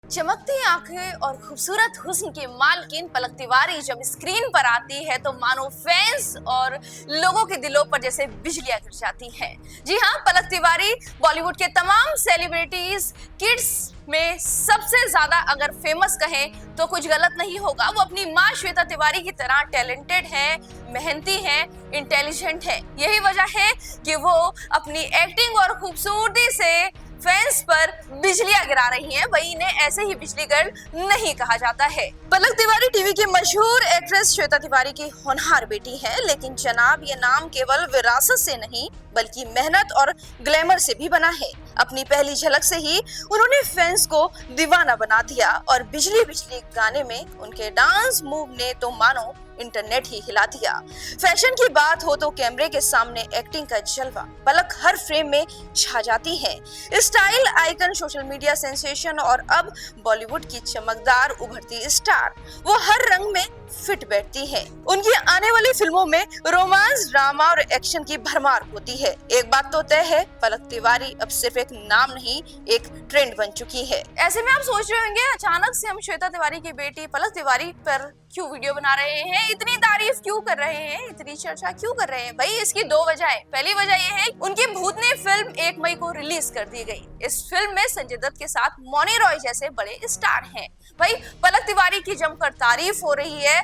चमकती आंखें और खूबसूरत हुस्न की मालकिन पलक तिवारी जब स्क्रीन पर आती है तो मानो फैंस और लोगों के दिलों पर जैसे बिजलियां गिर जाती हैं। जी हाँ, पलक तिवारी बॉलीवुड के तमाम सेलिब्रिटीज किड्स में सबसे ज्यादा अगर फेमस कहें तो कुछ गलत नहीं होगा। वो अपनी माँ श्वेता तिवारी की तरह टैलेंटेड है, मेहनती है, इंटेलिजेंट है। यही वजह है कि वो अपनी एक्टिंग और खूबसूरती से फैंस पर बिजलियां गिरा रही हैं। वही इन्हें ऐसे ही बिजली गर्ल नहीं कहा जाता है। पलक तिवारी टीवी की मशहूर एक्ट्रेस श्वेता तिवारी की होनहार बेटी है, लेकिन जनाब ये नाम केवल विरासत से नहीं बल्कि मेहनत और ग्लैमर से भी बना है। अपनी पहली झलक से ही उन्होंने फैंस को दीवाना बना दिया और बिजली बिजली गाने में उनके डांस मूव ने तो मानो इंटरनेट ही हिला दिया। फैशन की बात हो तो कैमरे के सामने एक्टिंग का जलवा, पलक हर फ्रेम में छा जाती है। Style icon, social media sensation और अब बॉलीवुड की चमकदार उभरती स्टार, वो हर रंग में फिट बैठती है। उनकी आने वाली फिल्मों में रोमांस, ड्रामा और एक्शन की भरमार होती है। एक बात तो तय है, पलक तिवारी अब सिर्फ एक नाम नहीं, एक ट्रेंड बन चुकी है। ऐसे में आप सोच रहे होंगे अचानक से हम श्वेता तिवारी की बेटी पलक तिवारी पर क्यों वीडियो बना रहे हैं, इतनी तारीफ क्यों कर रहे हैं, इतनी चर्चा क्यों कर रहे हैं। भाई इसकी दो वजह है। पहली वजह यह है उनकी भूतनी फिल्म 1 मई को रिलीज कर दी गई। इस फिल्म में संजय दत्त के साथ मौनी रॉय जैसे बड़े स्टार हैं। भाई पलक तिवारी की जमकर तारीफ हो रही है।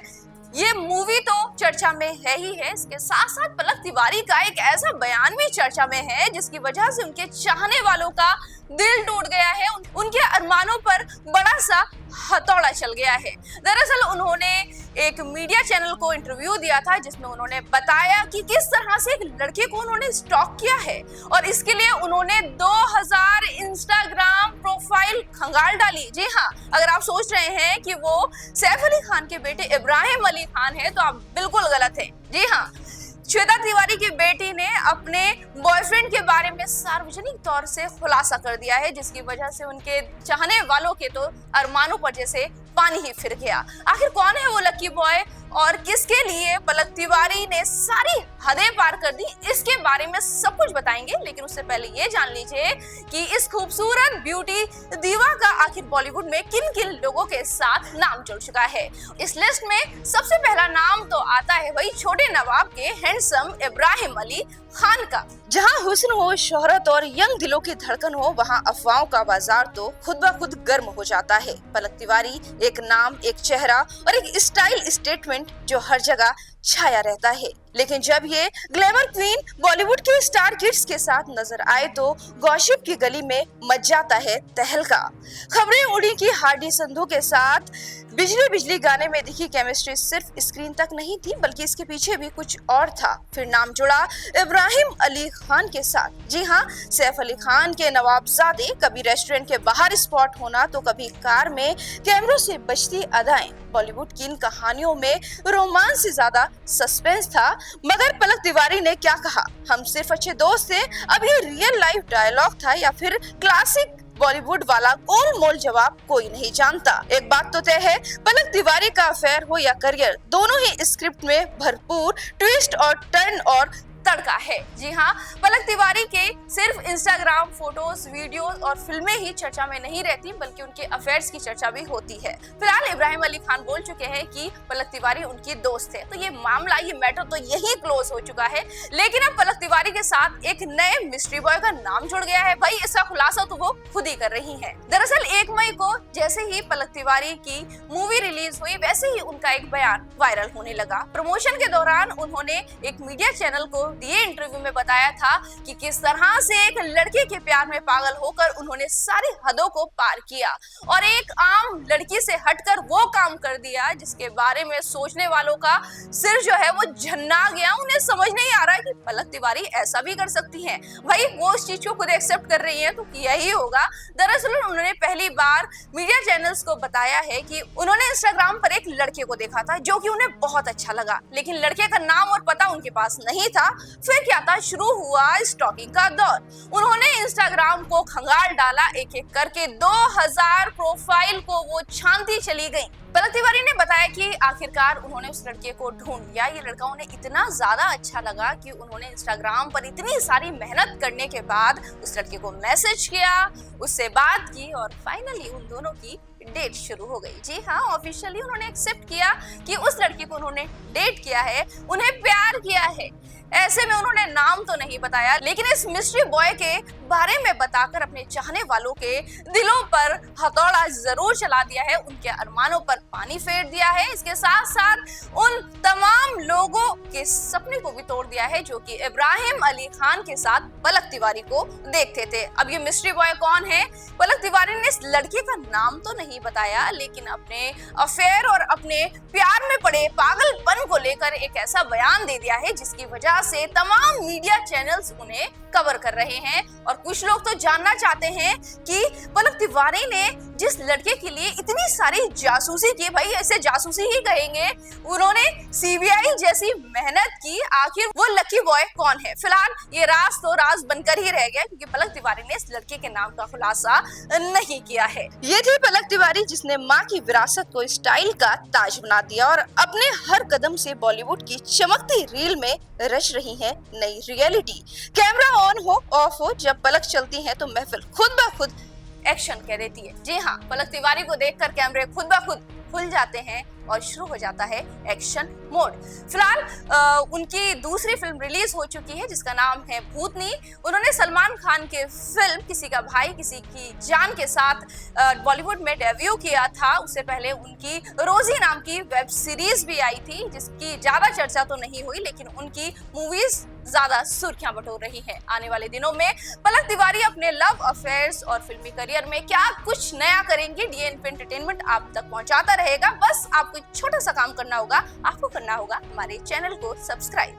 ये मूवी तो चर्चा में है ही है, इसके साथ साथ पलक तिवारी का एक ऐसा बयान भी चर्चा में है जिसकी वजह से उनके चाहने वालों का दिल टूट गया है। उनके अरमानों पर बड़ा सा हथौड़ा चल गया है। दरअसल उन्होंने एक मीडिया चैनल को इंटरव्यू दिया था जिसमें उन्होंने बताया कि किस तरह से एक लड़के को उन्होंने स्टॉक किया है और इसके लिए उन्होंने 2000 इंस्टाग्राम प्रोफाइल खंगाल डाली। जी हाँ, अगर आप सोच रहे हैं कि वो सैफ अली खान के बेटे इब्राहिम अली खान है तो आप बिल्कुल गलत हैं। जी हाँ, श्वेता तिवारी की बेटी ने अपने बॉयफ्रेंड के बारे में सार्वजनिक तौर से खुलासा कर दिया है, जिसकी वजह से उनके चाहने वालों के तो अरमानों पर जैसे पानी ही फिर गया। आखिर कौन है वो लकी बॉय और किसके लिए पलक तिवारी ने सारी हदें पार कर दी, इसके बारे में सब कुछ बताएंगे। लेकिन उससे पहले ये जान लीजिए कि इस खूबसूरत ब्यूटी दीवा का आखिर बॉलीवुड में किन किन लोगों के साथ नाम जुड़ चुका है। इस लिस्ट में सबसे पहला नाम तो आता है वही छोटे नवाब के हैंडसम इब्राहिम अली खान का। जहां हुस्न हो, शोहरत और यंग दिलों की धड़कन हो, वहां अफवाहों का बाजार तो खुद ब खुद गर्म हो जाता है। पलक तिवारी एक नाम, एक चेहरा और एक स्टाइल स्टेटमेंट जो हर जगह छाया रहता है। लेकिन जब ये ग्लैमर क्वीन बॉलीवुड के स्टार किड्स के साथ नजर आए तो गॉसिप की गली में मच जाता है तहलका। खबरें उड़ी कि हार्डी संधू के साथ बिजली बिजली गाने में दिखी केमिस्ट्री सिर्फ स्क्रीन तक नहीं थी बल्कि इसके पीछे भी कुछ और था। फिर नाम जुड़ा इब्राहिम अली खान के साथ। जी हाँ, सैफ अली खान के नवाबजादे, कभी रेस्टोरेंट के बाहर स्पॉट होना तो कभी कार में कैमरों से बजती अदाएं। बॉलीवुड की इन कहानियों में रोमांस से ज्यादा सस्पेंस था। मगर पलक तिवारी ने क्या कहा, हम सिर्फ अच्छे दोस्त थे, अब ये रियल लाइफ डायलॉग था या फिर क्लासिक बॉलीवुड वाला गोल मोल जवाब कोई नहीं जानता। एक बात तो तय है, पलक तिवारी का अफेयर हो या करियर, दोनों ही स्क्रिप्ट में भरपूर ट्विस्ट और टर्न और तड़का है। जी हाँ, पलक तिवारी के सिर्फ इंस्टाग्राम फोटोज, वीडियोस और फिल्में ही चर्चा में नहीं रहती बल्कि उनके अफेयर्स की चर्चा भी होती है। फिलहाल इब्राहिम अली खान बोल चुके हैं कि पलक तिवारी उनकी दोस्त है, तो ये मामला, ये मैटर तो यही क्लोज हो चुका है। लेकिन अब पलक तिवारी के साथ एक नए मिस्ट्री बॉय का नाम जुड़ गया है। भाई इसका खुलासा तो वो खुद ही कर रही है। दरअसल 1 मई को जैसे ही पलक तिवारी की मूवी रिलीज हुई वैसे ही उनका एक बयान वायरल होने लगा। प्रमोशन के दौरान उन्होंने एक मीडिया चैनल को दिए इंटरव्यू में बताया था कि किस तरह से एक लड़के के प्यार में पागल होकर उन्होंने सारी हदों को पार किया और एक आम लड़की से हटकर वो काम कर दिया जिसके बारे में सोचने वालों का सिर जो है वो झन्ना गया। उन्हें समझ नहीं आ रहा है कि पलक तिवारी ऐसा भी कर सकती हैं। भाई वो उस चीज को खुद एक्सेप्ट कर रही है तो यही होगा। दरअसल उन्होंने पहली बार मीडिया चैनल्स को बताया है कि उन्होंने इंस्टाग्राम पर एक लड़के को देखा था जो कि उन्हें बहुत अच्छा लगा, लेकिन लड़के का नाम और पता उनके पास नहीं था। फिर क्या था, शुरू हुआ स्टॉकिंग का दौर। उन्होंने इंस्टाग्राम को खंगाल डाला, एक एक करके 2000 प्रोफाइल को वो छानती चली गई। पलक तिवारी ने बताया कि आखिरकार उन्होंने उस लड़के को ढूंढ लिया। ये लड़का उन्हें इतना ज्यादा अच्छा लगा कि उन्होंने इंस्टाग्राम पर इतनी सारी मेहनत करने के बाद उस लड़के को मैसेज किया, उससे बात की और फाइनली उन दोनों की डेट शुरू हो गई। जी हाँ, ऑफिशियली उन्होंने एक्सेप्ट किया कि उस लड़के को उन्होंने डेट किया है, उन्हें प्यार किया है। ऐसे में उन्होंने नाम तो नहीं बताया, लेकिन इस मिस्ट्री बॉय के बारे में बताकर अपने चाहने वालों के दिलों पर हथौड़ा जरूर चला दिया है, उनके अरमानों पर पानी फेर दिया है। इसके साथ साथ उन तमाम लोगों के सपने को भी तोड़ दिया है जो कि इब्राहिम अली खान के साथ पलक तिवारी को देखते थे। अब ये मिस्ट्री बॉय कौन है? पलक तिवारी ने इस लड़के का नाम तो नहीं बताया, लेकिन अपने अफेयर और अपने प्यार में पड़े पागलपन को लेकर एक ऐसा बयान दे दिया है जिसकी वजह से तमाम मीडिया चैनल्स उन्हें कवर कर रहे हैं। और कुछ लोग तो जानना चाहते हैं कि पलक तिवारी ने जिस लड़के के लिए इतनी सारी जासूसी की, भाई ऐसे जासूसी ही कहेंगे, उन्होंने सीबीआई जैसी मेहनत की, आखिर वो लकी बॉय कौन है? फिलहाल ये राज तो राज बनकर ही रह गया, क्योंकि पलक तिवारी ने इस लड़के के नाम का खुलासा नहीं किया है। ये थी पलक तिवारी जिसने माँ की विरासत को स्टाइल का ताज बना दिया और अपने हर कदम से बॉलीवुड की चमकती रील में रच रही है नई रियलिटी। कैमरा ऑन हो ऑफ हो, जब पलक चलती है तो महफिल खुद ब खुद एक्शन कह देती है। जी हाँ, पलक तिवारी को देखकर कैमरे खुद ब खुद खुल जाते हैं और शुरू हो जाता है एक्शन मोड। फिलहाल उनकी दूसरी फिल्म रिलीज हो चुकी है जिसका नाम है भूतनी। उन्होंने सलमान खान के फिल्म किसी का भाई किसी की जान के साथ बॉलीवुड में डेब्यू किया था। उससे पहले उनकी रोजी नाम की वेब सीरीज भी आई थी जिसकी ज्यादा चर्चा तो नहीं हुई, लेकिन उनकी मूवीज ज्यादा सुर्खियां बटोर रही हैं। आने वाले दिनों में पलक तिवारी अपने लव अफेयर्स और फिल्मी करियर में क्या कुछ नया करेंगे, डीएनपी एंटरटेनमेंट आप तक पहुंचाता रहेगा। बस आपको एक छोटा सा काम करना होगा, आपको करना होगा हमारे चैनल को सब्सक्राइब।